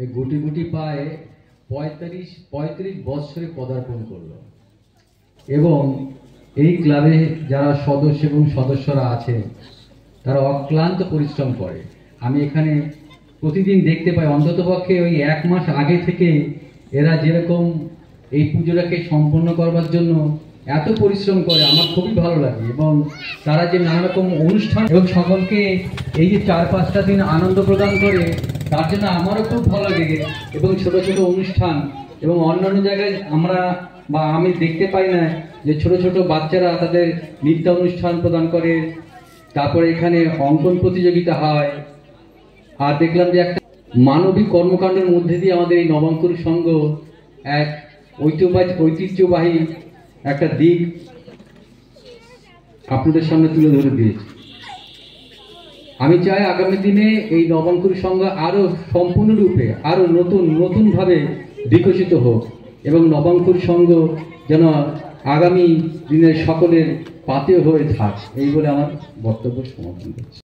এই গুটি গুটি পায়ে 35 বছরে পদার্পণ করলো এবং এই ক্লাবে যারা সদস্য এবং সদস্যরা আছে তারা অক্লান্ত পরিশ্রম করে। আমি এখানে প্রতিদিন দেখতে পাই অন্ততপক্ষে ওই 1 মাস আগে থেকে এরা যেরকম এই পুজোটাকে সম্পন্ন করবার জন্য এত পরিশ্রম করে, আমার খুবই ভালো লাগে। এবং তারা যে নানা রকম অনুষ্ঠান এবং সকলকে এই যে 4-5টা দিন আনন্দ প্রদান করে, তার জন্য আমারও খুব ভালো লাগে। এবং ছোট ছোট অনুষ্ঠান এবং অন্যান্য জায়গায় আমি দেখতে পাই না যে ছোট ছোট বাচ্চারা তাদের নৃত্য অনুষ্ঠান প্রদান করে, তারপরে এখানে অঙ্কন প্রতিযোগিতা হয়। আর দেখলাম যে একটা মানবিক কর্মকাণ্ডের মধ্যে দিয়ে আমাদের এই নবাঙ্কুর সংঘ এক ঐতিহ্যবাহী একটা দিক আপনাদের সামনে তুলে ধরে দিয়েছে। আমি চাই আগামী দিনে এই নবাঙ্কুর সংঘ আরো সম্পূর্ণরূপে আরো নতুনভাবে বিকশিত হোক এবং নবাঙ্কুর সংঘ যেন আগামী দিনের সকলের পাথেয় হয়ে থাক, এই বলে আমার বক্তব্য সমাপন করছি।